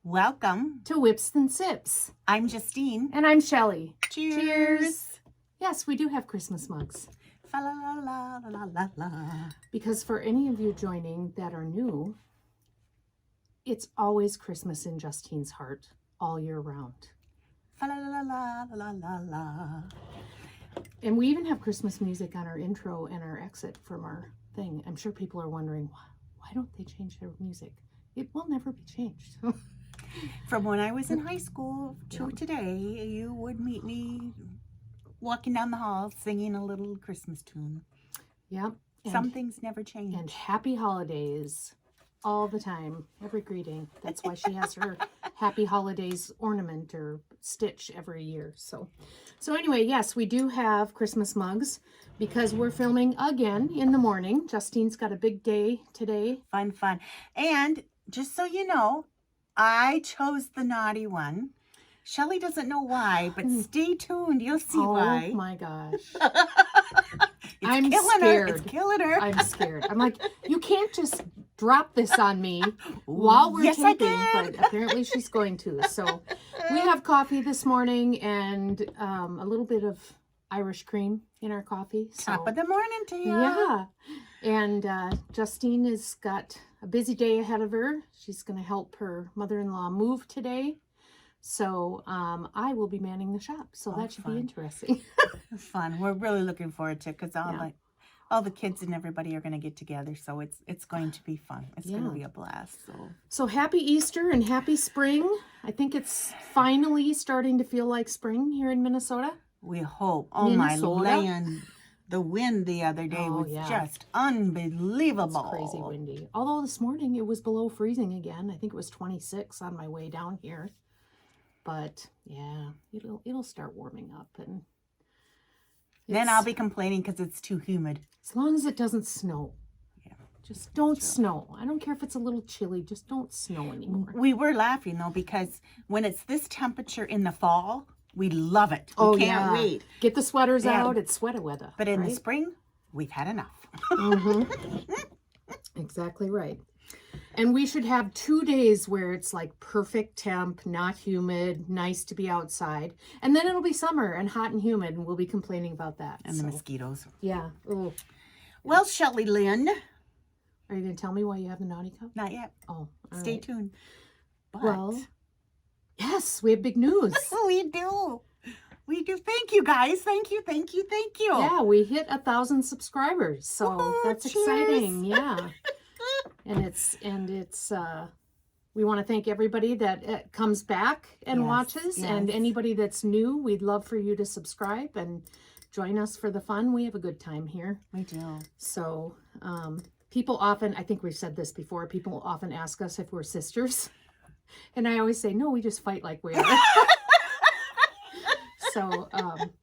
Welcome to Whips and Sips. I'm Justine. And I'm Shelly. Cheers. Yes, we do have Christmas mugs. Fa la la la la la la. Because for any of you joining that are new, it's always Christmas in Justine's heart all year round. Fa la la la la la la. And we even have Christmas music on our intro and our exit from our thing. I'm sure people are wondering, why don't they change their music? It will never be changed. From when I was in high school to today, you would meet me walking down the hall singing a little Christmas tune. Yep. Some things never change. And happy holidays all the time, every greeting. That's why she has her happy holidays ornament or stitch every year. So anyway, yes, we do have Christmas mugs because we're filming again in the morning. Justine's got a big day today. Fun. And just so you know, I chose the naughty one. Shelly doesn't know why, but stay tuned. You'll see why. Oh my gosh. I'm scared. It's killing her. I'm scared. I'm like, you can't just drop this on me while we're taping. But apparently she's going to. So we have coffee this morning and a little bit of Irish cream in our coffee. So, top of the morning to you. Yeah. And Justine has got a busy day ahead of her. She's going to help her mother-in-law move today. So I will be manning the shop. So that should be interesting. Fun. We're really looking forward to it because all the kids and everybody are going to get together. So it's going to be fun. It's going to be a blast. So happy Easter and happy spring. I think it's finally starting to feel like spring here in Minnesota. We hope. Oh, Minnesota? My land. The wind the other day was just unbelievable. It's crazy windy. Although this morning it was below freezing again. I think it was 26 on my way down here. But yeah, it'll start warming up, and then I'll be complaining because it's too humid. As long as it doesn't snow. Yeah. Just don't snow. I don't care if it's a little chilly. Just don't snow anymore. We were laughing though because when it's this temperature in the fall, we love it. We can't wait. Get the sweaters out. It's sweater weather. But in the spring, we've had enough. Exactly right. And we should have 2 days where it's like perfect temp, not humid, nice to be outside. And then it'll be summer and hot and humid, and we'll be complaining about that. And the mosquitoes. Yeah. Ooh. Well, Shelly Lynn. Are you going to tell me why you have the naughty cup? Not yet. Oh, stay tuned. But... Well, yes, we have big news. We do. We do. Thank you, guys. Thank you. Yeah, we hit 1,000 subscribers. So that's exciting. Yeah. And it's we want to thank everybody that comes back and watches, and anybody that's new, we'd love for you to subscribe and join us for the fun. We have a good time here. We do. So people often, I think we've said this before, people often ask us if we're sisters. And I always say, no, we just fight like we are. So,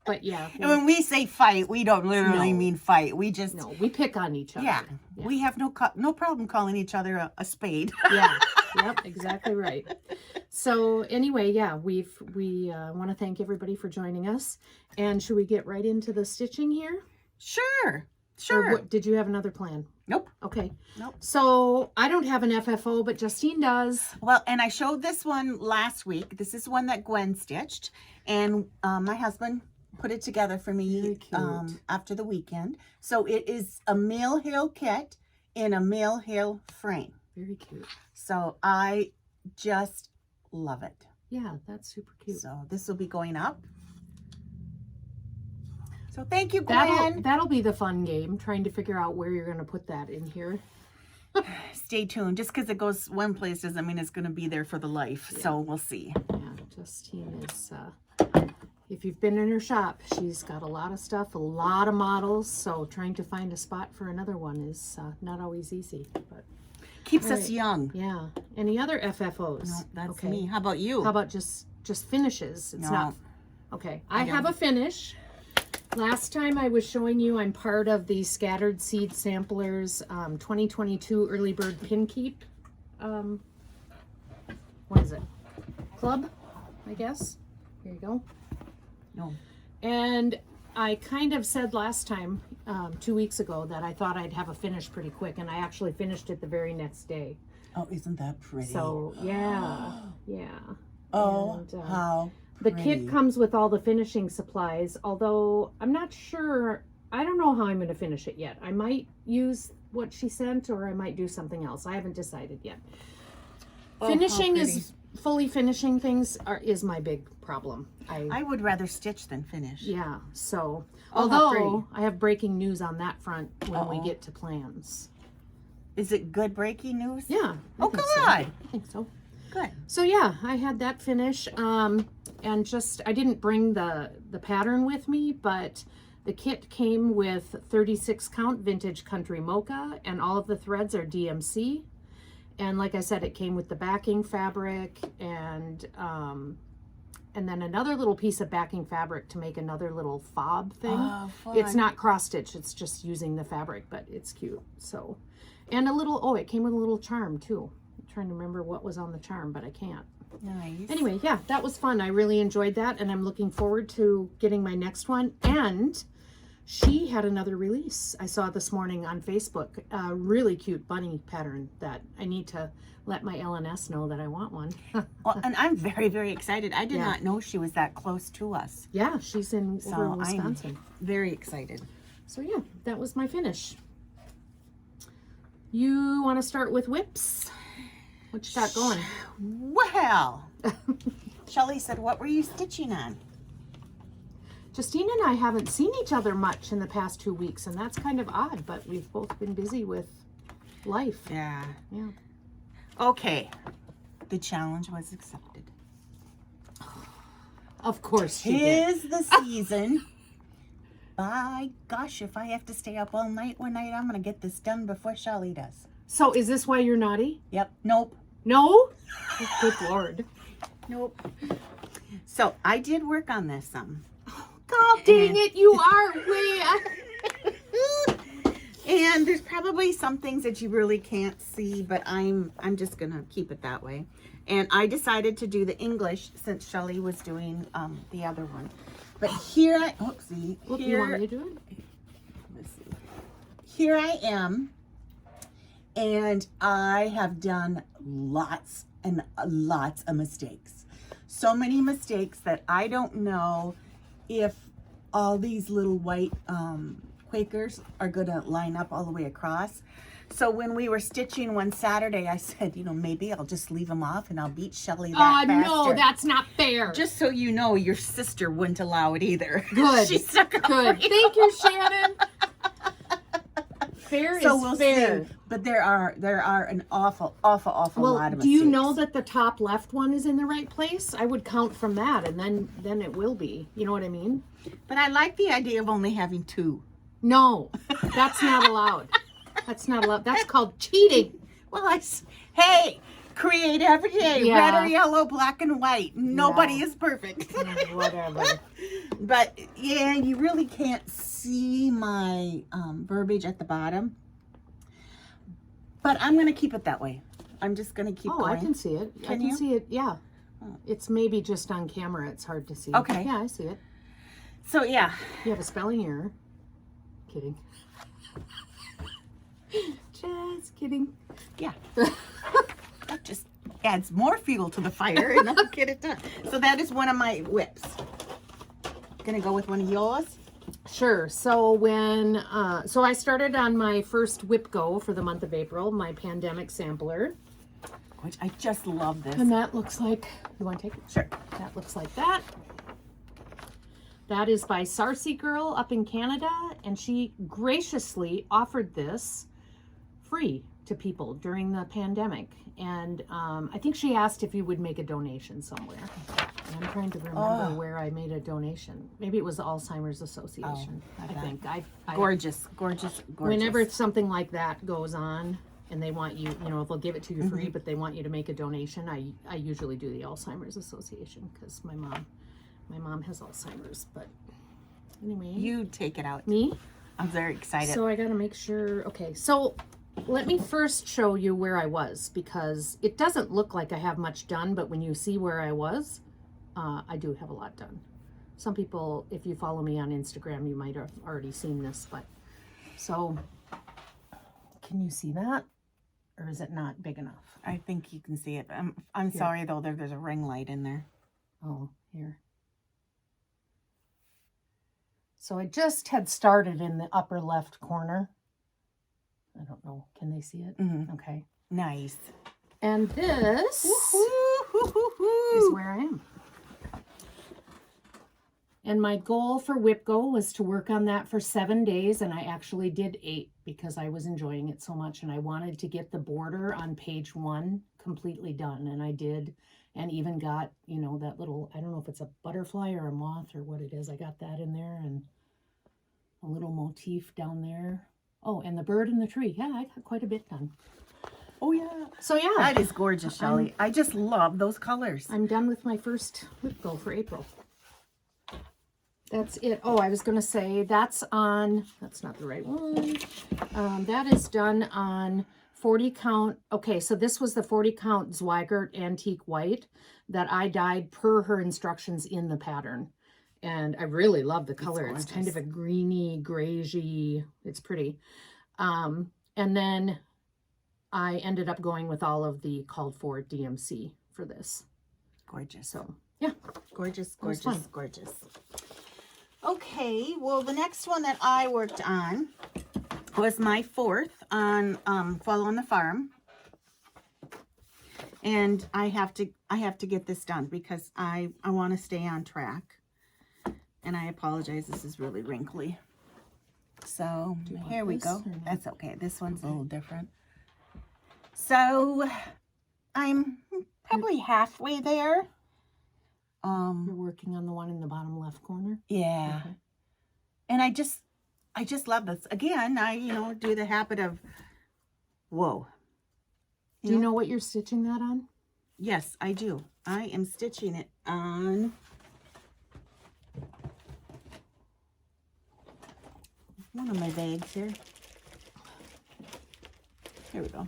but yeah. And when we say fight, we don't literally mean fight. We just... No, we pick on each other. Yeah. We have no problem calling each other a spade. Yeah. Yep, exactly right. So anyway, yeah, we want to thank everybody for joining us. And should we get right into the stitching here? Sure. Or did you have another plan? Nope. Okay. Nope. So I don't have an FFO, but Justine does. Well, and I showed this one last week. This is one that Gwen stitched. And my husband put it together for me after the weekend. So it is a male hail kit in a male hail frame. Very cute. So I just love it. Yeah, that's super cute. So this will be going up. So thank you, Gwen. That'll be the fun game, trying to figure out where you're going to put that in here. Stay tuned. Just because it goes one place doesn't mean it's going to be there for the life. Yeah. So we'll see. Yeah, Justine is, if you've been in her shop, she's got a lot of stuff, a lot of models. So trying to find a spot for another one is not always easy. But keeps us young. Yeah. Any other FFOs? No, that's me. How about you? How about just finishes? It's not. Okay. I have a finish. Last time I was showing you, I'm part of the Scattered Seed Samplers 2022 Early Bird Pin Keep. What is it? Club, I guess. Here you go. No. And I kind of said last time, 2 weeks ago, that I thought I'd have a finish pretty quick, and I actually finished it the very next day. Oh, isn't that pretty? So, yeah. Yeah. Oh, And, how the pretty. kit comes with all the finishing supplies, although I'm not sure. I don't know how I'm going to finish it yet. I might use what she sent, or I might do something else. I haven't decided yet. Oh, Finishing how pretty. is fully finishing things is my big problem. I would rather stitch than finish. Yeah. So, Oh, how pretty. although I have breaking news on that front when we Uh-oh. get to plans. Is it good breaking news? Yeah. Oh, think good. so. I think so. Good. So yeah, I had that finish. And just I didn't bring the pattern with me, but the kit came with 36 count vintage country mocha, and all of the threads are DMC. And like I said, it came with the backing fabric and then another little piece of backing fabric to make another little fob thing. Oh, fun. It's not cross stitch, it's just using the fabric, but it's cute. So, and a little, it came with a little charm too. I'm trying to remember what was on the charm, but I can't. Nice. Anyway, yeah, that was fun. I really enjoyed that, and I'm looking forward to getting my next one. And she had another release I saw this morning on Facebook, a really cute bunny pattern that I need to let my LNS know that I want one. Well, and I'm very, very excited. I did Yeah. not know she was that close to us. Yeah, she's in over in So Wisconsin. I'm very excited. So yeah, that was my finish. You want to start with whips? What you got going? Well, Shelly said, what were you stitching on? Justine and I haven't seen each other much in the past 2 weeks, and that's kind of odd, but we've both been busy with life. Yeah. Yeah. Okay. The challenge was accepted. Of course she did. 'Tis the season. By gosh, if I have to stay up all night one night, I'm going to get this done before Shelly does. So is this why you're naughty? Yep. Nope. No? Oh, good Lord. Nope. So I did work on this some. God dang it, you are way... And there's probably some things that you really can't see, but I'm just gonna keep it that way. And I decided to do the English since Shelly was doing the other one. But here I, oopsie, What, you here, want me to do it? let's see. Here I am, and I have done lots and lots of mistakes. So many mistakes that I don't know if all these little white Quakers are gonna line up all the way across. So when we were stitching one Saturday, I said, you know, maybe I'll just leave them off and I'll beat Shelly that faster. No, that's not fair. Just so you know, your sister wouldn't allow it either. Good. She stuck up Good. for you. Thank you, Shannon. Fair So is we'll fair. see. But there are an awful lot of Well, mistakes. do you know that the top left one is in the right place? I would count from that, and then it will be. You know what I mean? But I like the idea of only having two. No, that's not allowed. That's not allowed. That's called cheating. Well, hey, create every day, Yeah. red or yellow, black and white. Nobody Yeah. is perfect. Whatever. But yeah, you really can't see my verbiage at the bottom. But I'm going to keep it that way. I'm just going to keep going. I can see it. I Can can you? see it. Yeah. Oh. It's maybe just on camera. It's hard to see. Okay. Yeah, I see it. So yeah. You have a spelling error. Kidding. Just kidding. Yeah. That just adds more fuel to the fire and I'll get it done. So that is one of my whips. Gonna go with one of yours? Sure. So when so I started on my first whip go for the month of April, my pandemic sampler. Which I just love this. And that looks like, you want to take it? Sure. That looks like that. That is by Sarcy Girl up in Canada, and she graciously offered this free to people during the pandemic. And I think she asked if you would make a donation somewhere. And I'm trying to remember where I made a donation. Maybe it was the Alzheimer's Association. I think. I Gorgeous. Whenever something like that goes on and they want you, you know, they'll give it to you free, but they want you to make a donation, I usually do the Alzheimer's Association because my mom has Alzheimer's. But anyway, You take it out. me. I'm very excited. So I got to make sure. Okay, so let me first show you where I was, because it doesn't look like I have much done, but when you see where I was, I do have a lot done. Some people, if you follow me on Instagram, you might have already seen this, but so can you see that? or is it not big enough? I think you can see it. I'm sorry though, there's a ring light in there. Oh, here. So I just had started in the upper left corner. I don't know. Can they see it? Mm-hmm. Okay. Nice. And this is where I am. And my goal for WIPGO was to work on that for 7 days, and I actually did 8 because I was enjoying it so much, and I wanted to get the border on page 1 completely done, and I did, and even got, you know, that little, I don't know if it's a butterfly or a moth or what it is. I got that in there, and a little motif down there. Oh, and the bird in the tree. Yeah, I got quite a bit done. Oh yeah. So yeah. That is gorgeous, Shelly. I just love those colors. I'm done with my first WIPGO for April. That's it. Oh, I was going to say that's not the right one. That is done on 40 count. Okay, so this was the 40 count Zweigert Antique White that I dyed per her instructions in the pattern. And I really love the color. It's kind of a greeny, grayish. It's pretty. And then I ended up going with all of the called for DMC for this. Gorgeous. So, yeah. Gorgeous, gorgeous, gorgeous. Okay, well, the next one that I worked on was my 4th on Fall on the Farm. And I have to get this done because I want to stay on track. And I apologize, this is really wrinkly. So here we go. That's okay. This one's a little different. So I'm probably halfway there. You're working on the one in the bottom left corner? Yeah. Okay. And I just love this. Again, I, do the habit of, whoa. Do you know what you're stitching that on? Yes, I do. I am stitching it on one of my bags here. Here we go.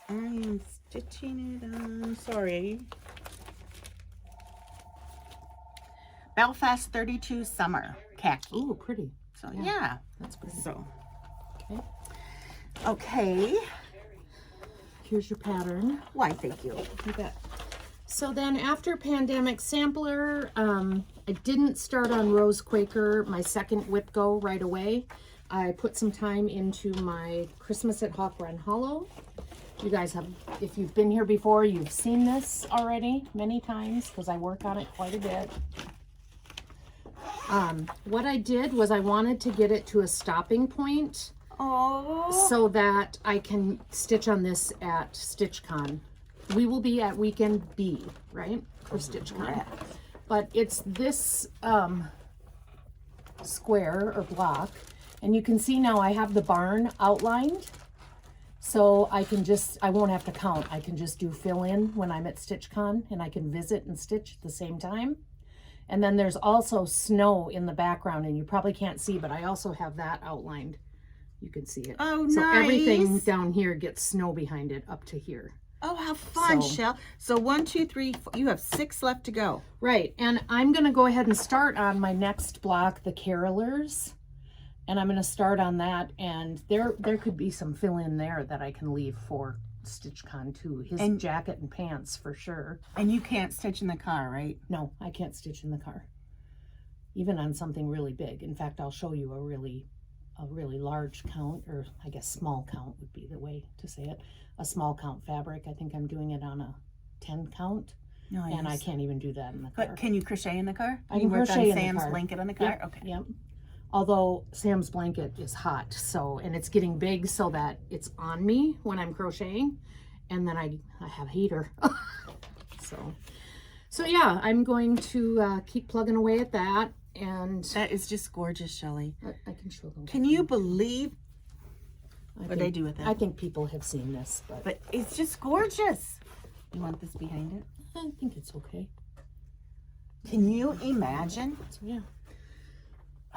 I am stitching it on, sorry. Belfast 32 Summer Khaki. Oh, pretty. So yeah, that's pretty. So, okay. Okay. Here's your pattern. Why, thank you. You bet. So then after Pandemic Sampler, I didn't start on Rose Quaker, my second WIPGO right away. I put some time into my Christmas at Hawk Run Hollow. You guys have, if you've been here before, you've seen this already many times because I work on it quite a bit. What I did was I wanted to get it to a stopping point. Oh. So that I can stitch on this at StitchCon. We will be at weekend B, right? For StitchCon. But it's this square or block. And you can see now I have the barn outlined. So I won't have to count. I can just do fill in when I'm at StitchCon and I can visit and stitch at the same time. And then there's also snow in the background and you probably can't see, but I also have that outlined. You can see it. Oh, so nice. Everything down here gets snow behind it up to here. Oh, how fun, Shell. So 1, 2, 3, 4, you have 6 left to go. Right. And I'm going to go ahead and start on my next block, the Carolers. And I'm going to start on that. And there could be some fill in there that I can leave for StitchCon too. His jacket and pants for sure. And you can't stitch in the car, right? No, I can't stitch in the car. Even on something really big. In fact, I'll show you a really large count, or I guess small count would be the way to say it. A small count fabric. I think I'm doing it on a 10 count. Nice. And I can't even do that in the car. But can you crochet in the car? I can crochet in the car. Sam's blanket on the car? Yep. Okay. Yep. Although Sam's blanket is hot, and it's getting big so that it's on me when I'm crocheting, and then I have a heater. So yeah, I'm going to keep plugging away at that. And that is just gorgeous, Shelly. I can show them. Can you believe what I do with it? I think people have seen this, but it's just gorgeous. You want this behind it? I think it's okay. Can you imagine? So, yeah.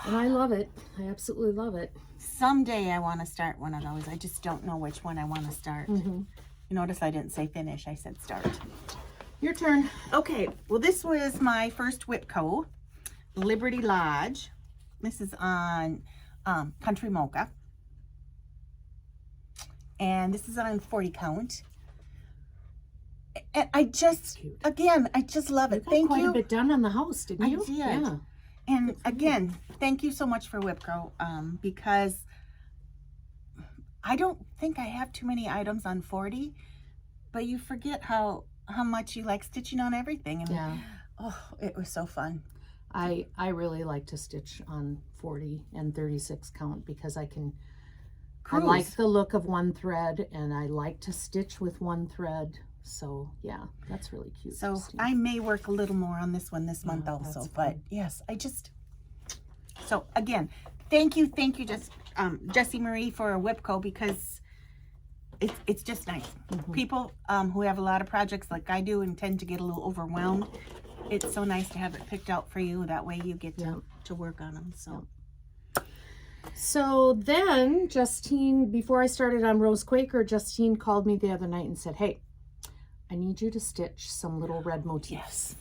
And I love it. I absolutely love it. Someday I want to start one of those. I just don't know which one I want to start. Mm-hmm. You notice I didn't say finish. I said start. Your turn. Okay. Well, this was my first WIPGO, Liberty Lodge. This is on Country Mocha. And this is on 40 count. And I just, Cute. again, I just love You it. got Thank quite you. a bit done on the house, didn't you? I did. Yeah. And again, thank you so much for Whipco, because I don't think I have too many items on 40, but you forget how much you like stitching on everything. And Yeah. oh, it was so fun. I really like to stitch on 40 and 36 count because I like the look of one thread, and I like to stitch with one thread. So yeah, that's really cute. So Christine. I may work a little more on this one this month Yeah, also, that's but fun. yes, so again, thank you, Jessie Marie for Whipco, because it's just nice. People who have a lot of projects like I do and tend to get a little overwhelmed, it's so nice to have it picked out for you. That way you get to work on them. So then Justine, before I started on Rose Quaker, Justine called me the other night and said, hey, I need you to stitch some little red motifs.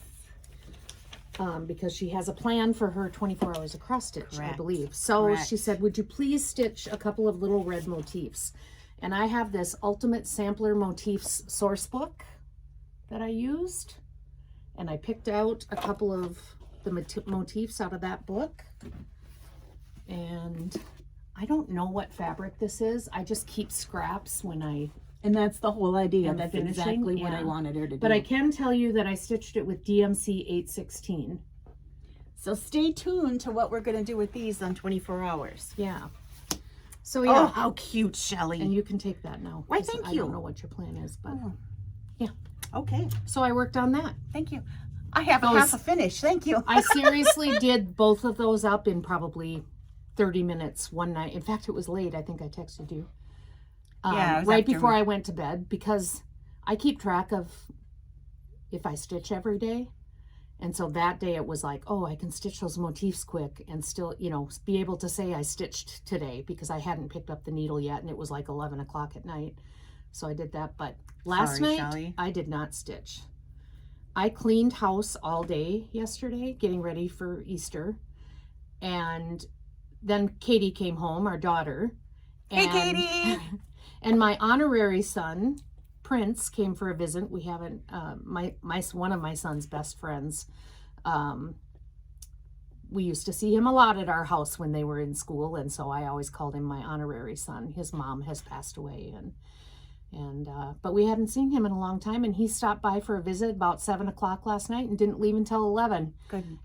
Because she has a plan for her 24 hours of cross stitch, I believe. So she said, would you please stitch a couple of little red motifs? And I have this Ultimate Sampler Motifs source book that I used. And I picked out a couple of the motifs out of that book. And I don't know what fabric this is. I just keep scraps when And that's the whole idea. I'm That's finishing, exactly what yeah. I wanted her to do. But I can tell you that I stitched it with DMC 816. So stay tuned to what we're going to do with these on 24 hours. Yeah. So yeah. Oh, how cute, Shelly. And you can take that now. Why, 'cause thank I you. don't know what your plan is, but yeah. Okay. So I worked on that. Thank you. I have Those- half a finish. Thank you. I seriously did both of those up in probably 30 minutes one night. In fact, it was late. I think I texted you. Yeah, it was right after- before I went to bed, because I keep track of if I stitch every day. And so that day it was like, oh, I can stitch those motifs quick and still, you know, be able to say I stitched today, because I hadn't picked up the needle yet and it was like 11 o'clock at night. So I did that. But last Sorry, night Shelly. I did not stitch. I cleaned house all day yesterday, getting ready for Easter. And then Katie came home, our daughter. Hey, And, Katie. and my honorary son, Prince, came for a visit. We haven't, one of my son's best friends, we used to see him a lot at our house when they were in school, and so I always called him my honorary son. His mom has passed away, but we hadn't seen him in a long time, and he stopped by for a visit about 7 o'clock last night and didn't leave until 11.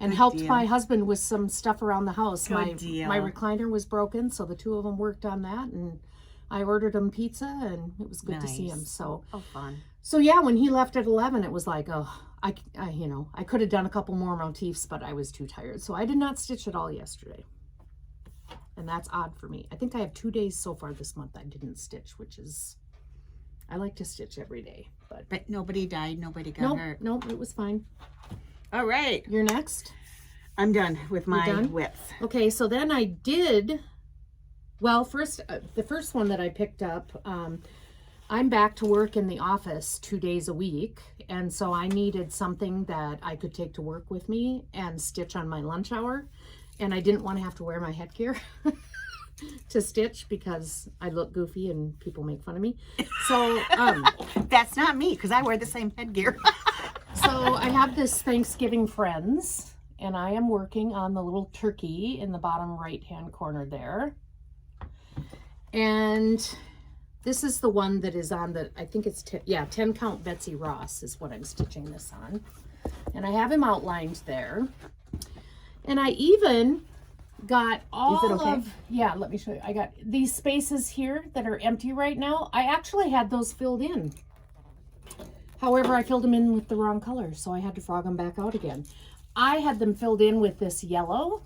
And helped my husband with some stuff around the house. My recliner was broken, so the two of them worked on that, and I ordered him pizza, and it was good to see him. So, fun. So yeah, when he left at 11, it was like, oh, I could have done a couple more motifs, but I was too tired. So I did not stitch at all yesterday. And that's odd for me. I think I have 2 days so far this month I didn't stitch, which is, I like to stitch every day. But nobody died. Nobody got hurt. Nope, it was fine. All right. You're next? I'm done with my done? whips. Okay, so then I did, well, first, the first one that I picked up, I'm back to work in the office 2 days a week, and so I needed something that I could take to work with me and stitch on my lunch hour, and I didn't want to have to wear my headgear to stitch because I look goofy and people make fun of me. So That's not me, because I wear the same headgear. so I have this Thanksgiving Friends, and I am working on the little turkey in the bottom right-hand corner there. And this is the one that is on the, I think it's 10 count Betsy Ross is what I'm stitching this on. And I have him outlined there. And I even got all of, yeah, let me show you. I got these spaces here that are empty right now. I actually had those filled in. However, I filled them in with the wrong color, so I had to frog them back out again. I had them filled in with this yellow.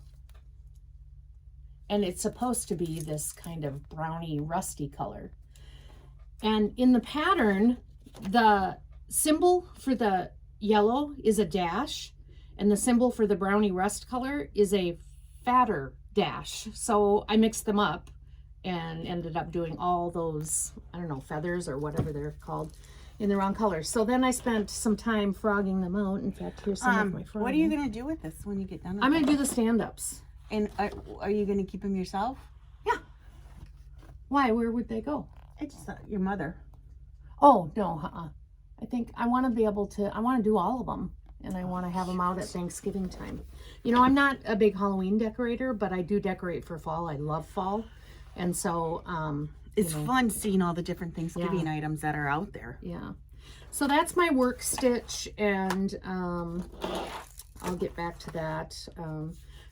And it's supposed to be this kind of browny, rusty color. And in the pattern, the symbol for the yellow is a dash, and the symbol for the browny rust color is a fatter dash. So I mixed them up and ended up doing all those, I don't know, feathers or whatever they're called, in the wrong color. So then I spent some time frogging them out. In fact, here's some of my frogging. What are you going to do with this when you get done with I'm it? going to do the stand-ups. And are you going to keep them yourself? Yeah. Why? Where would they go? I just thought your mother. Oh, no, I think I want to be able to, I want to do all of them. And I want to have them out at Thanksgiving time. You know, I'm not a big Halloween decorator, but I do decorate for fall. I love fall. And so, it's fun seeing all the different Thanksgiving items that are out there. Yeah. So that's my work stitch, and I'll get back to that.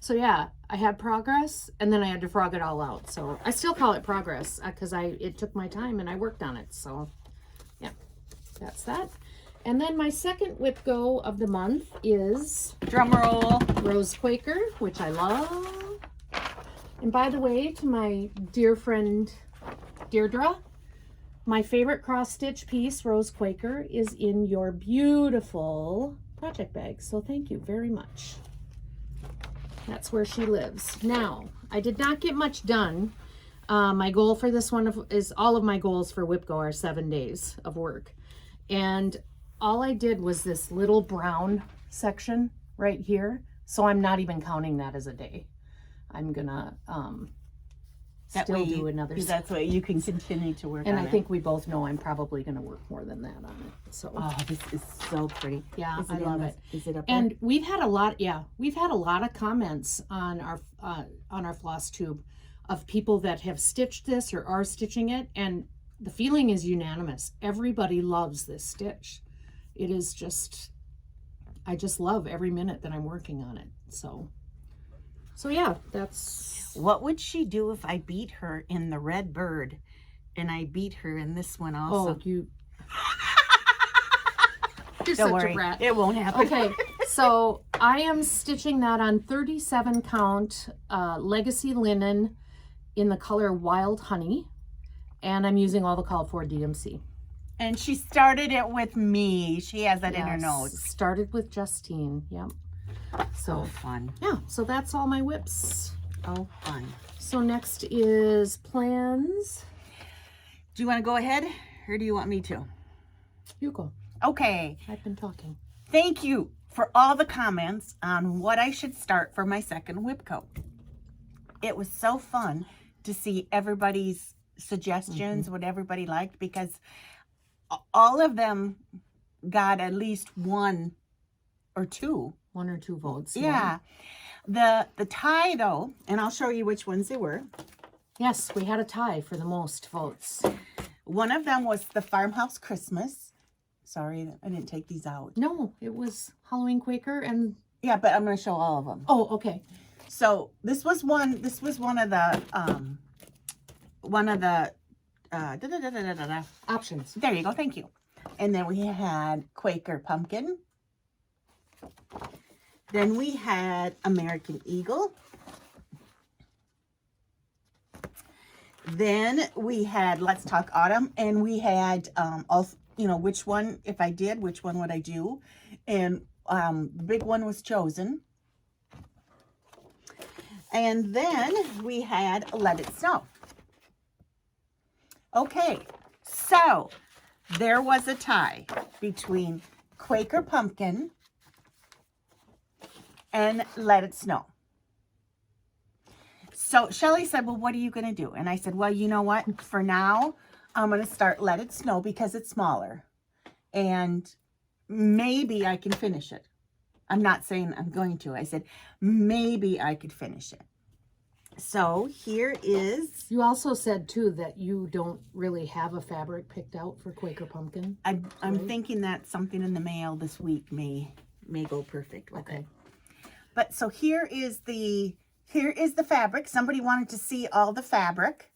So yeah, I had progress, and then I had to frog it all out. So I still call it progress because it took my time and I worked on it. So yeah, that's that. And then my second whip go of the month is drum roll, Rose Quaker, which I love. And by the way, to my dear friend Deirdre, my favorite cross stitch piece, Rose Quaker, is in your beautiful project bag. So thank you very much. That's where she lives. Now, I did not get much done. My goal for this one is all of my goals for WIPGO are 7 days of work. And all I did was this little brown section right here. So I'm not even counting that as a day. I'm gonna still do another. That's why you can continue to work on it. And I think we both know I'm probably gonna work more than that on it. So this is so pretty. Yeah, I love it. Is it up there? And we've had a lot of comments on our Flosstube of people that have stitched this or are stitching it, and the feeling is unanimous. Everybody loves this stitch. It is just, I just love every minute that I'm working on it. So yeah, that's. What would she do if I beat her in the red bird and I beat her in this one also? Oh, you're Don't such worry, a brat. it won't happen. Okay, so I am stitching that on 37 count legacy linen in the color Wild Honey, and I'm using all the called for DMC. And she started it with me. She has that in her notes. Started with Justine. Yep. So fun. Yeah, so that's all my whips. Oh, fun. So next is plans. Do you want to go ahead or do you want me to? You go. Okay. I've been talking. Thank you for all the comments on what I should start for my second whip coat. It was so fun to see everybody's suggestions, what everybody liked, because all of them got at least one or two votes. Yeah. The tie though, and I'll show you which ones they were. Yes, we had a tie for the most votes. One of them was the Farmhouse Christmas. Sorry, I didn't take these out. No, it was Halloween Quaker and. Yeah, but I'm going to show all of them. Oh, okay. So this was one of the Options. There you go. Thank you. And then we had Quaker Pumpkin. Then we had American Eagle. Then we had Let's Talk Autumn, and we had also, which one, if I did, which one would I do? And the big one was chosen. And then we had Let It Snow. Okay, so there was a tie between Quaker Pumpkin and Let It Snow. So Shelly said, well, what are you going to do? And I said, well, you know what? For now, I'm going to start Let It Snow because it's smaller. And maybe I can finish it. I'm not saying I'm going to. I said, maybe I could finish it. So here is... You also said, too, that you don't really have a fabric picked out for Quaker Pumpkin. I'm thinking that something in the mail this week may go perfect with it. But so here is the fabric. Somebody wanted to see all the fabric.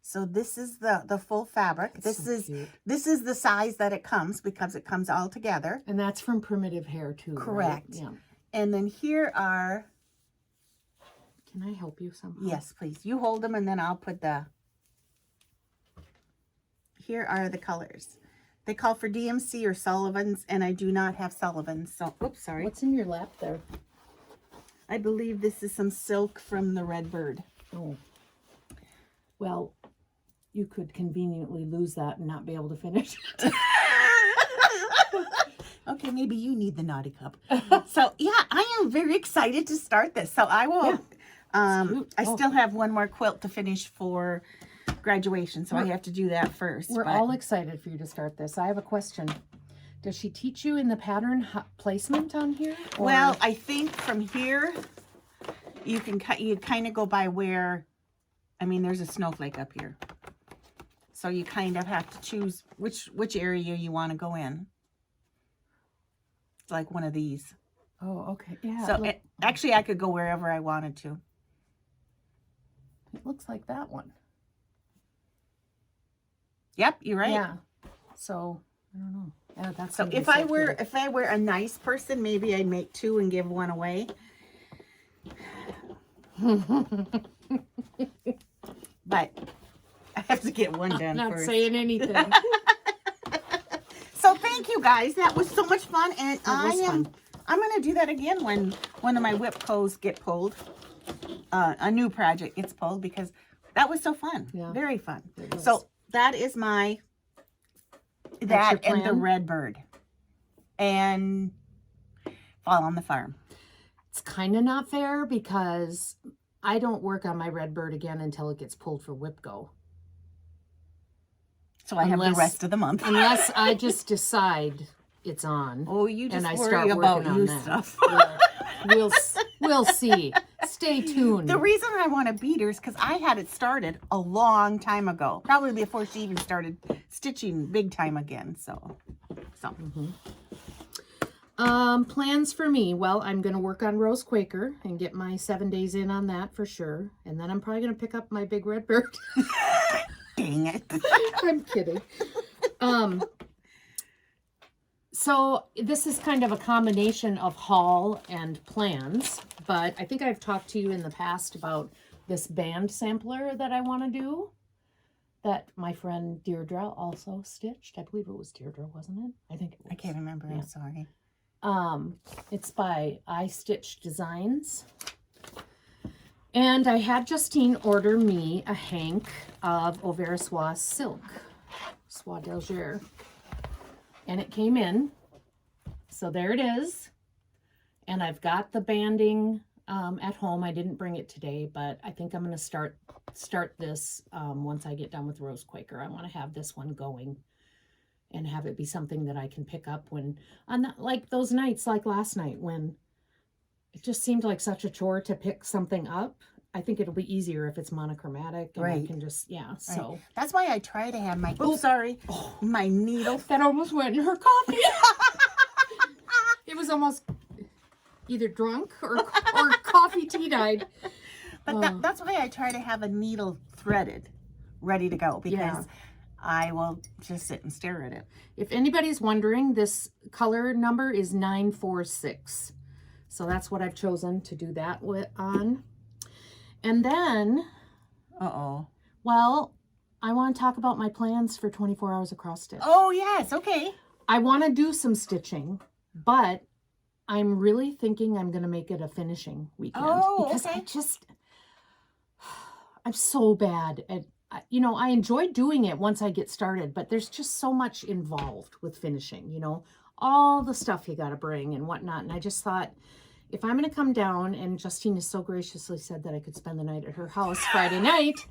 So this is the full fabric. This is the size that it comes because it comes all together. And that's from Primitive Hair too. Correct. Right? Yeah. And then here are... Can I help you somehow? Yes, please. You hold them and then I'll put the... Here are the colors. They call for DMC or Sullivan's, and I do not have Sullivan's. So, oops, sorry. What's in your lap there? I believe this is some silk from the Red Bird. Oh. Well, you could conveniently lose that and not be able to finish it. Okay, maybe you need the naughty cup. So, yeah, I am very excited to start this. So I will... Yeah. I still have one more quilt to finish for graduation, so I have to do that first. We're all excited for you to start this. I have a question. Does she teach you in the pattern placement on here? Or? Well, I think from here, you kind of go by where, I mean, there's a snowflake up here. So you kind of have to choose which area you want to go in. It's like one of these. Oh, okay. Yeah. So actually, I could go wherever I wanted to. It looks like that one. Yep, you're right. Yeah. So I don't know. Yeah, that's so if I were a nice person, maybe I'd make 2 and give 1 away. But I have to get 1 done not first. saying anything. So thank you guys. That was so much fun, and I'm gonna do that again when one of my whip clothes get pulled. A new project gets pulled because that was so fun. Yeah. Very fun. So that is that and the red bird and fall on the farm. It's kind of not fair because I don't work on my red bird again until it gets pulled for whip go. So I have the rest of the month. Unless I just decide it's on. Oh, you just and I worry start about on you that. stuff. Yeah. We'll see. Stay tuned. The reason I want a beater is because I had it started a long time ago. Probably before she even started stitching big time again. So. Plans for me. Well, I'm going to work on Rose Quaker and get my 7 days in on that for sure. And then I'm probably going to pick up my big red bird. Dang it. I'm kidding. So this is kind of a combination of haul and plans, but I think I've talked to you in the past about this band sampler that I want to do that my friend Deirdre also stitched. I believe it was Deirdre, wasn't it? I think it was. I can't remember. Yeah. I'm sorry. It's by I Stitch Designs. And I had Justine order me a hank of Auvert Soie silk, Soie d'Alger. And it came in. So there it is. And I've got the banding at home. I didn't bring it today, but I think I'm going to start this once I get done with Rose Quaker. I want to have this one going and have it be something that I can pick up when, like those nights like last night when it just seemed like such a chore to pick something up. I think it'll be easier if it's monochromatic and I can just, so. Right. That's why I try to have my, my needle. That almost went in her coffee. It was almost either drunk or coffee tea dyed. But that's why I try to have a needle threaded, ready to go, because I will just sit and stare at it. If anybody's wondering, this color number is 946. So that's what I've chosen to do that on. And then, well, I want to talk about my plans for 24 hours across stitch. Oh, yes. Okay. I want to do some stitching, but I'm really thinking I'm going to make it a finishing weekend. Because I'm so bad at, I enjoy doing it once I get started, but there's just so much involved with finishing, all the stuff you got to bring and whatnot. And I just thought, if I'm going to come down, and Justine has so graciously said that I could spend the night at her house Friday night.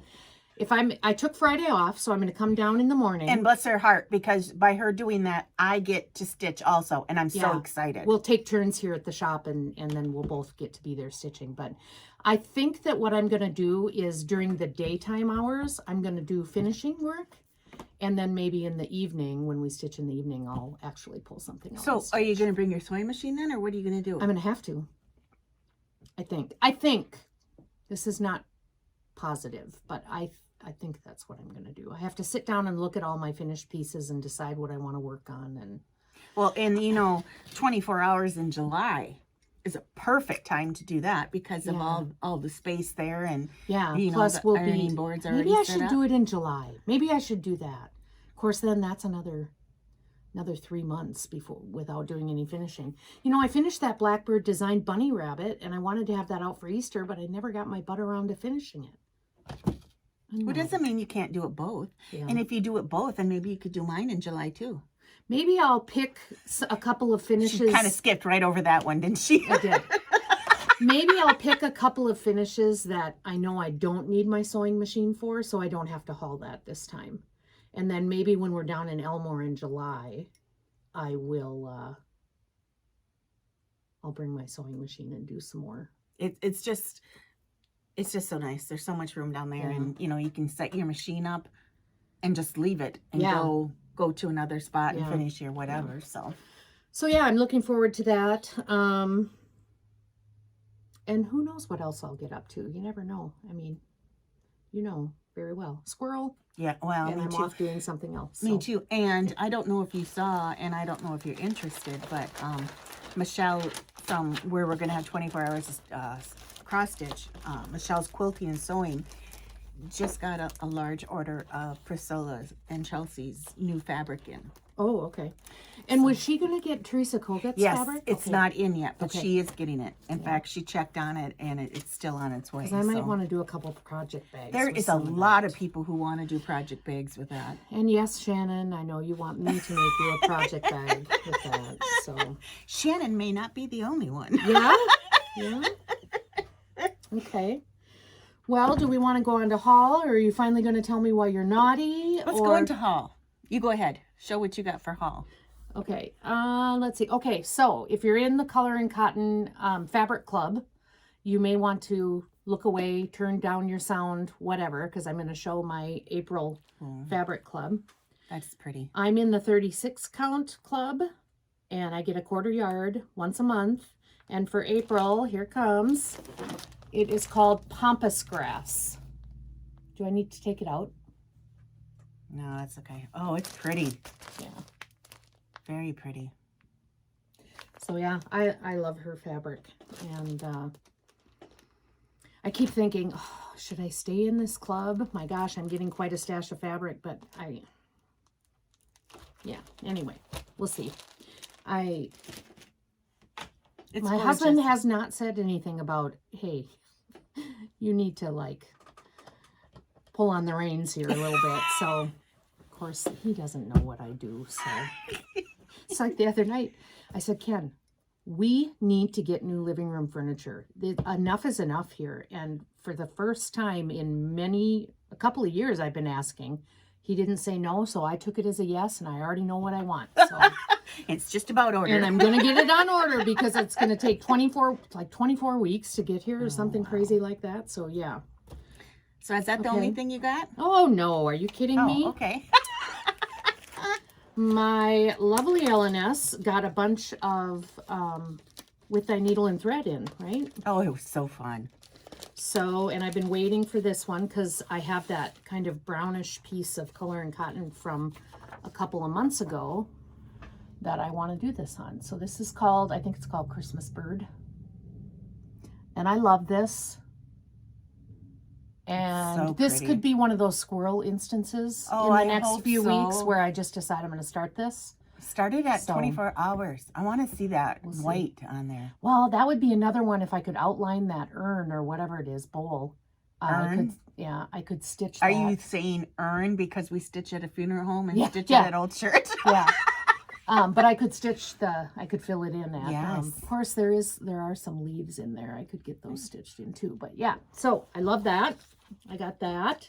I took Friday off, so I'm going to come down in the morning. And bless her heart, because by her doing that, I get to stitch also, and I'm so excited. We'll take turns here at the shop, and then we'll both get to be there stitching. But I think that what I'm going to do is during the daytime hours, I'm going to do finishing work. And then maybe in the evening, when we stitch in the evening, I'll actually pull something out. So are you going to bring your sewing machine then, or what are you going to do? I'm going to have to. I think. This is not positive, but I think that's what I'm going to do. I have to sit down and look at all my finished pieces and decide what I want to work on. And well, and 24 hours in July is a perfect time to do that because of all the space there, and plus the ironing boards already maybe I set should up. do it in July. Maybe I should do that. Of course, then that's another 3 months without doing any finishing. I finished that Blackbird Design bunny rabbit, and I wanted to have that out for Easter, but I never got my butt around to finishing it. Well, doesn't mean you can't do it both. Yeah. And if you do it both, then maybe you could do mine in July too. Maybe I'll pick a couple of finishes. She kind of skipped right over that one, didn't she? I did. Maybe I'll pick a couple of finishes that I know I don't need my sewing machine for, so I don't have to haul that this time. And then maybe when we're down in Elmore in July, I will, I'll bring my sewing machine and do some more. It's just so nice. There's so much room down there, and you know, you can set your machine up and just leave it and go to another spot and finish your whatever. So yeah, I'm looking forward to that. And who knows what else I'll get up to? You never know. I mean, you know very well. Squirrel. Yeah, well, and me I'm too. off doing something else. Me too. And I don't know if you saw, and I don't know if you're interested, but Michelle, from where we're going to have 24 hours cross stitch, Michelle's Quilting and Sewing just got a large order of Priscilla's and Chelsea's new fabric in. Oh, okay. And was she going to get Teresa Koget's fabric? Yes, it's not in yet, but she is getting it. In fact, she checked on it, and it's still on its way. Because I might want to do a couple of project bags. There is a lot of people who want to do project bags with that. And yes, Shannon, I know you want me to make you a project bag with that. So Shannon may not be the only one. Yeah? Yeah? Okay. Well, do we want to go on to haul, or are you finally going to tell me why you're naughty? Let's go into haul. You go ahead. Show what you got for haul. Okay, let's see. Okay, so if you're in the Color and Cotton Fabric Club, you may want to look away, turn down your sound, whatever, because I'm going to show my April Fabric Club. That's pretty. I'm in the 36 count club, and I get a 1/4 yard once a month. And for April, here it comes. It is called Pampas Grass. Do I need to take it out? No, that's okay. Oh, it's pretty. Yeah. Very pretty. So yeah, I love her fabric. And I keep thinking, oh, should I stay in this club? My gosh, I'm getting quite a stash of fabric, but yeah, anyway, we'll see. My husband has not said anything about, hey, you need to like pull on the reins here a little bit. So of course he doesn't know what I do. So it's like the other night I said, Ken, we need to get new living room furniture. Enough is enough here. And for the first time in a couple of years I've been asking, he didn't say no. So I took it as a yes, and I already know what I want. So it's just about order. And I'm going to get it on order because it's going to take 24 weeks to get here or something crazy like that. So yeah. So is that the only thing you got? Oh no, are you kidding me? Okay. My lovely LNS got a bunch of With Thy Needle and Thread in, right? Oh, it was so fun. So, and I've been waiting for this one because I have that kind of brownish piece of Color and Cotton from a couple of months ago that I want to do this on. So this is called, I think it's called Christmas Bird. And I love this. And so this could be one of those squirrel instances in the next few weeks where I just decide I'm going to start this. Start it at 24 hours. I want to see that white on there. Well, that would be another one if I could outline that urn or whatever it is, bowl. Urn? I could stitch that. Are you saying urn because we stitch at a funeral home and stitch it at old church? Yeah. But I could I could fill it in at. Yes. Of course, there are some leaves in there. I could get those stitched in too. But yeah, so I love that. I got that.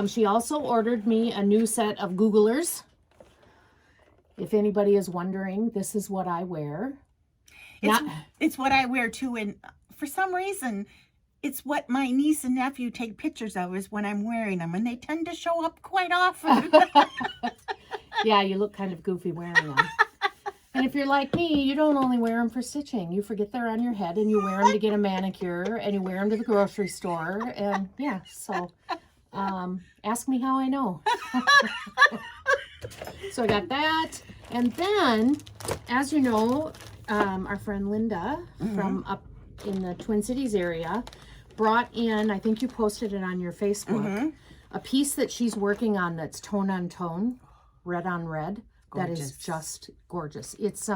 She also ordered me a new set of Googlers. If anybody is wondering, this is what I wear. It's what I wear too, and for some reason, it's what my niece and nephew take pictures of is when I'm wearing them, and they tend to show up quite often. Yeah, you look kind of goofy wearing them. And if you're like me, you don't only wear them for stitching. You forget they're on your head, and you wear them to get a manicure, and you wear them to the grocery store, and yeah, so ask me how I know. So I got that. And then, as you know, our friend Linda from up in the Twin Cities area brought in, I think you posted it on your Facebook, a piece that she's working on that's tone on tone, red on red. Gorgeous. That is just gorgeous. It's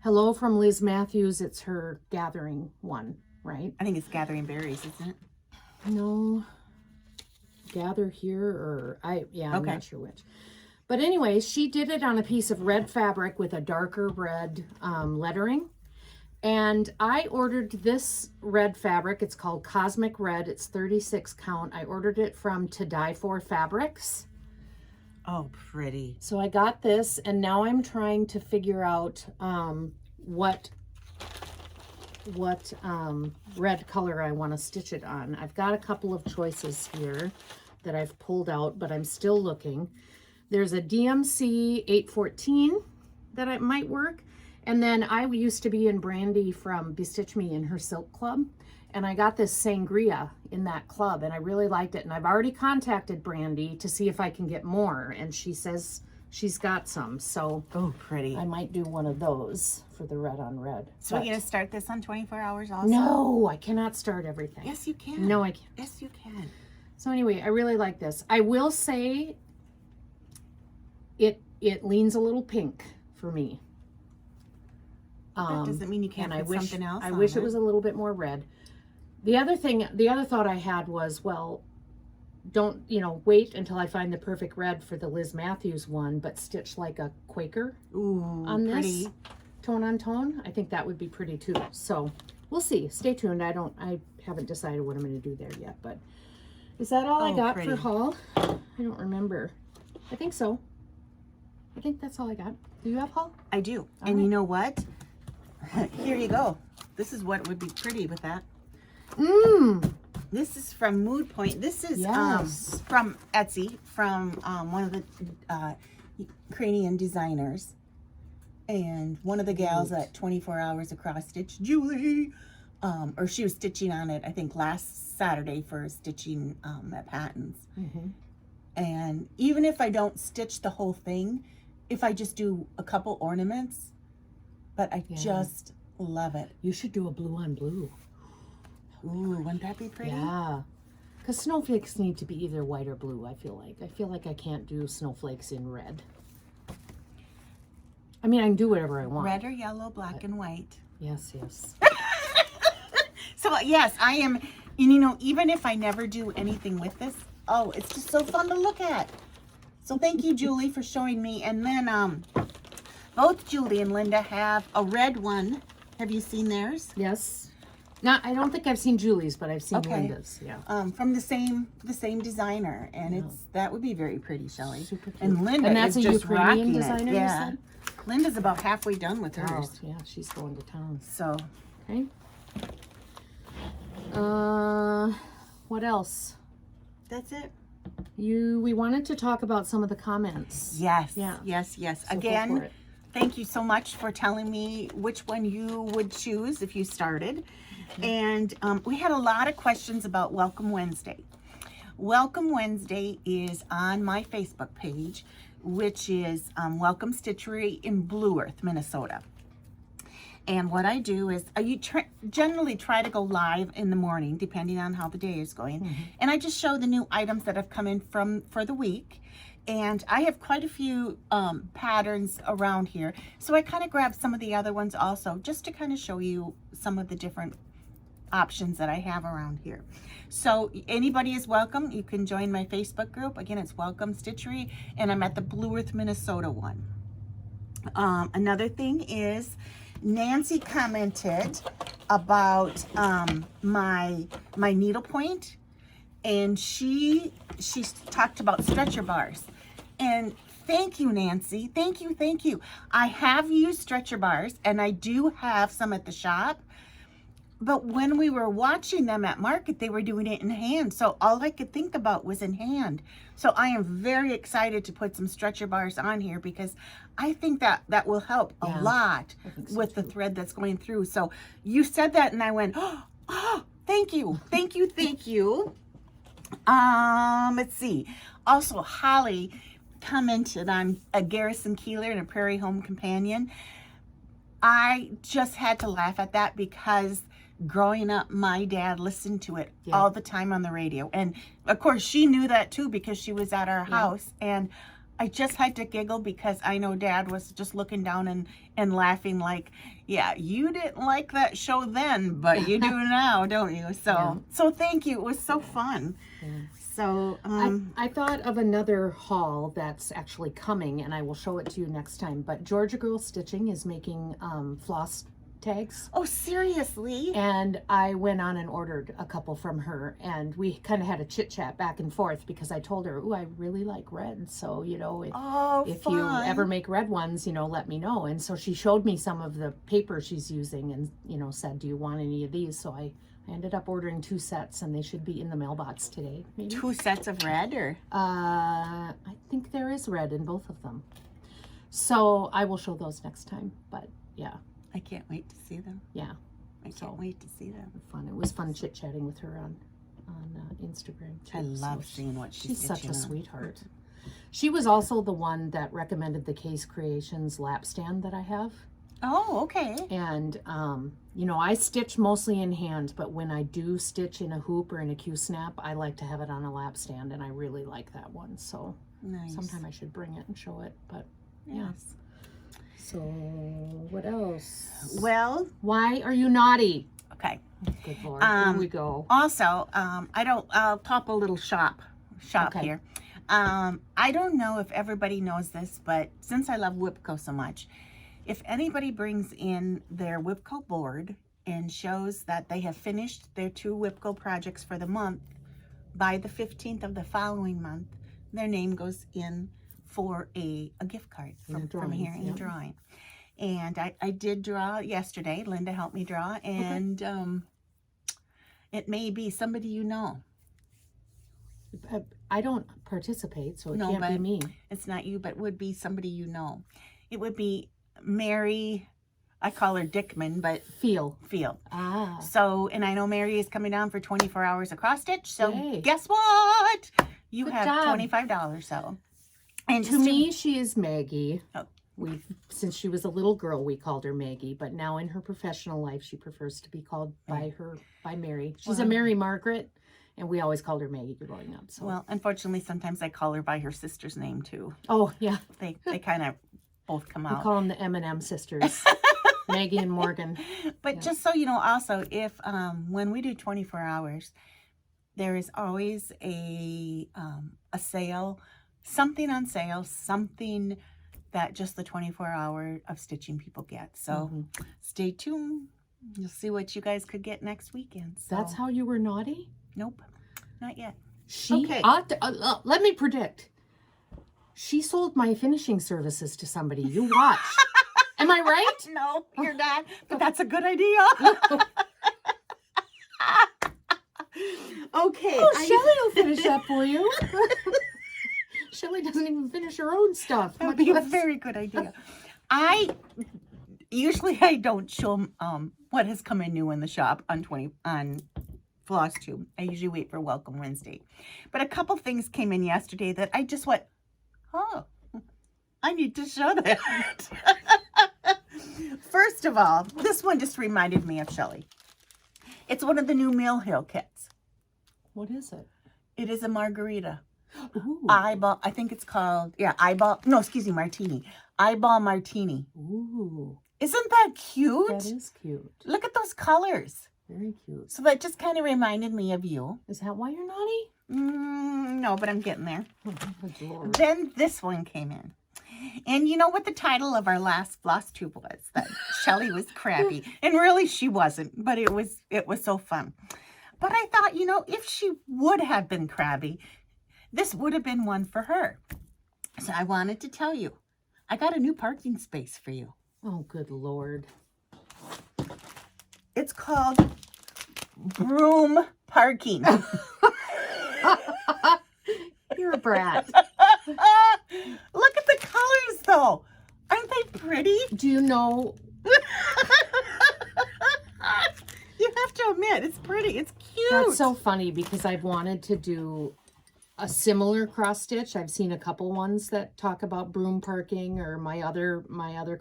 Hello from Liz Matthews. It's her gathering one, right? I think it's Gathering Berries, isn't it? No. Gather Here or I'm not sure which. But anyway, she did it on a piece of red fabric with a darker red lettering. And I ordered this red fabric. It's called Cosmic Red. It's 36 count. I ordered it from To Die For Fabrics. Oh, pretty. So I got this, and now I'm trying to figure out what red color I want to stitch it on. I've got a couple of choices here that I've pulled out, but I'm still looking. There's a DMC 814 that it might work. And then I used to be in Brandy from Bestitch Me in her silk club, and I got this sangria in that club, and I really liked it. And I've already contacted Brandy to see if I can get more, and she says she's got some. So Oh, pretty. I might do one of those for the red on red. So we're going to start this on 24 hours also? No, I cannot start everything. Yes, you can. No, I can't. Yes, you can. So anyway, I really like this. I will say it leans a little pink for me. That doesn't mean you can't put something else I on wish it was a little bit more red. The other thought I had was, well, don't, wait until I find the perfect red for the Liz Matthews one, but stitch like a Quaker on this, tone on tone. I think that would be pretty too. So we'll see. Stay tuned. I haven't decided what I'm going to do there yet, but is that all I got for haul? I don't remember. I think so. I think that's all I got. Do you have haul? I do. And you know what? Here you go. This is what would be pretty with that. This is from Mood Point. This is from Etsy, from one of the Ukrainian designers. And one of the gals at 24 Hours Across Stitch, Julie, or she was stitching on it, I think, last Saturday for stitching at Patton's. And even if I don't stitch the whole thing, if I just do a couple ornaments, but I just love it. You should do a blue on blue. Ooh, wouldn't that be pretty? Yeah. Because snowflakes need to be either white or blue, I feel like. I feel like I can't do snowflakes in red. I mean, I can do whatever I want. Red or yellow, black and white. Yes, yes. So, yes, I am, and even if I never do anything with this, it's just so fun to look at. So thank you, Julie, for showing me. And then both Julie and Linda have a red one. Have you seen theirs? Yes. No, I don't think I've seen Julie's, but I've seen Linda's. Yeah. From the same designer, and that would be very pretty, Shelly. Super cute. And Linda and that's is a just Ukrainian rocking designer. it. You Yeah. said? Linda's about halfway done with Oh, hers. yeah, she's going to town. So. Okay. What else? That's it. We wanted to talk about some of the comments. Yes. Yeah. Yes. So go for Again, it. thank you so much for telling me which one you would choose if you started. And we had a lot of questions about Welcome Wednesday. Welcome Wednesday is on my Facebook page, which is Welcome Stitchery in Blue Earth, Minnesota. And what I do is I generally try to go live in the morning, depending on how the day is going. And I just show the new items that have come in for the week. And I have quite a few patterns around here. So I kind of grabbed some of the other ones also, just to kind of show you some of the different options that I have around here. So anybody is welcome. You can join my Facebook group. Again, it's Welcome Stitchery, and I'm at the Blue Earth, Minnesota one. Another thing is Nancy commented about my needlepoint, and she talked about stretcher bars. And thank you, Nancy. Thank you. I have used stretcher bars, and I do have some at the shop. But when we were watching them at market, they were doing it in hand. So all I could think about was in hand. So I am very excited to put some stretcher bars on here, because I think that will help a lot with the thread that's going through. So you said that, and I went, oh, thank you. Let's see. Also, Holly commented on a Garrison Keeler and a Prairie Home Companion. I just had to laugh at that, because growing up, my dad listened to it all the time on the radio. And of course, she knew that too, because she was at our house. And I just had to giggle, because I know Dad was just looking down and laughing like, yeah, you didn't like that show then, but you do now, don't you? So thank you. It was so fun. Yeah. So I thought of another haul that's actually coming, and I will show it to you next time. But Georgia Girl Stitching is making floss tags. Oh, seriously? And I went on and ordered a couple from her, and we kind of had a chit chat back and forth because I told her, "Ooh, I really like red, so if you ever make red ones, let me know." And so she showed me some of the paper she's using, and said, "Do you want any of these?" So I ended up ordering 2 sets, and they should be in the mailbox today. Maybe 2 sets of red, or I think there is red in both of them. So I will show those next time. But yeah. I can't wait to see them. Yeah. I can't wait to see them. Fun. It was fun chit-chatting with her on Instagram too. I love seeing what she's such a on. sweetheart. She was also the one that recommended the Case Creations lap stand that I have. Oh, okay. And I stitch mostly in hand, but when I do stitch in a hoop or in a Q-snap, I like to have it on a lap stand, and I really like that one. So sometime I should bring it and show it. But yes. So what else? Well, why are you naughty? Okay. Good Lord. Here we go. Also, I'll pop a little shop here. I don't know if everybody knows this, but since I love WIPCO so much, if anybody brings in their WIPCO board and shows that they have finished their 2 WIPCO projects for the month, by the 15th of the following month, their name goes in for a gift card from here in a drawing. And I did draw yesterday. Linda helped me draw, and it may be somebody you know. I don't participate, so it can't be me. It's not you, but it would be somebody you know. It would be Mary. I call her Dickman, but Field. Ah. So, and I know Mary is coming down for 24 hours of cross stitch. So guess what? You Good have job. $25. So, and to me, she is Maggie. Oh. Since she was a little girl, we called her Maggie, but now in her professional life, she prefers to be called by Mary. She's a Mary Margaret, and we always called her Maggie growing up. So. Well, unfortunately, sometimes I call her by her sister's name too. Oh yeah, they kind of both come out. We call them the M&M sisters, Maggie and Morgan. But just so you know, also, if when we do 24 hours, there is always a sale, something on sale, something that just the 24 hour of stitching people get. So stay tuned. You'll see what you guys could get next weekend. So. That's how you were naughty? Nope, not yet. Let me predict. She sold my finishing services to somebody. You watch. Am I right? No, you're not. But that's a good idea. Okay. Oh, Shelly will finish that for you. Shelly doesn't even finish her own stuff. That would be a very good idea. I don't show what has come in new in the shop on Flosstube. I usually wait for Welcome Wednesday. But a couple things came in yesterday that I just went, oh, I need to show that. First of all, this one just reminded me of Shelly. It's one of the new Mill Hill kits. What is it? It is a margarita. Ooh. Eyeball, I think it's called, martini. Eyeball martini. Ooh. Isn't that cute? That is cute. Look at those colors. Very cute. So that just kind of reminded me of you. Is that why you're naughty? No, but I'm getting there. Oh, good Lord. Then this one came in. And you know what the title of our last Flosstube was? That Shelly was crabby. And really she wasn't, but it was so fun. But I thought, if she would have been crabby, this would have been one for her. So I wanted to tell you, I got a new parking space for you. Oh, good Lord. It's called broom parking. You're a brat. Look at the colors, though. Aren't they pretty? Do you know? You have to admit, it's pretty. It's cute. That's so funny because I've wanted to do a similar cross stitch. I've seen a couple ones that talk about broom parking, or my other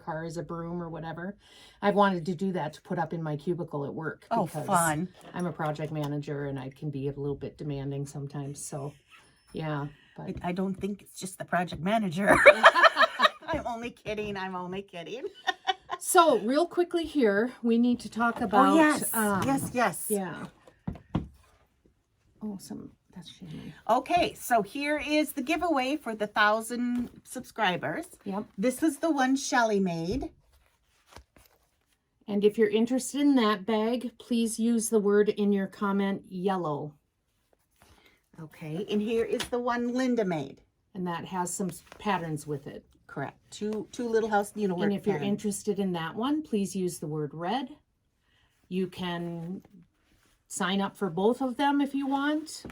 car is a broom or whatever. I've wanted to do that to put up in my cubicle at work. Oh, fun. I'm a project manager and I can be a little bit demanding sometimes. So, yeah. But I don't think it's just the project manager. I'm only kidding. So, real quickly here, we need to talk about... Oh, yes. Yeah. Oh, that's shiny. Okay, so here is the giveaway for the 1,000 subscribers. Yep. This is the one Shelly made. And if you're interested in that bag, please use the word in your comment yellow. Okay, and here is the one Linda made. And that has some patterns with it. Correct. Two Little House needlework And if you're patterns. interested in that one, please use the word red. You can sign up for both of them if you want.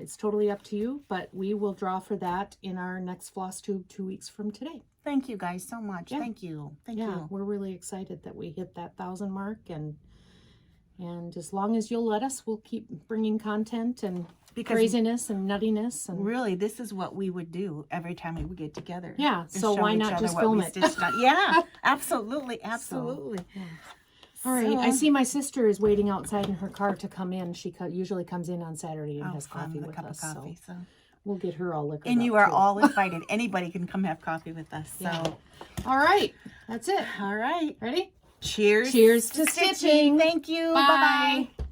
It's totally up to you, but we will draw for that in our next Flosstube 2 weeks from today. Thank you guys so much. Yeah. Thank you. Thank Yeah, you. we're really excited that we hit that 1,000 mark, and as long as you'll let us, we'll keep bringing content and craziness and nuttiness. And really, this is what we would do every time we would get together. yeah, is so show why each not other just what film we it? stitched on. Yeah, absolutely, absolutely. Yeah. All right, So, I see my sister is waiting outside in her car to come in. She usually comes in on Saturday and oh, has fun, coffee with a with cup us. of coffee. So. We'll get her all liquored And up, you are too. all invited. Anybody can come have coffee with us. So, Yeah. All right, that's it. all right. Ready? Cheers. Cheers to stitching. Thank you. Bye. Bye-bye.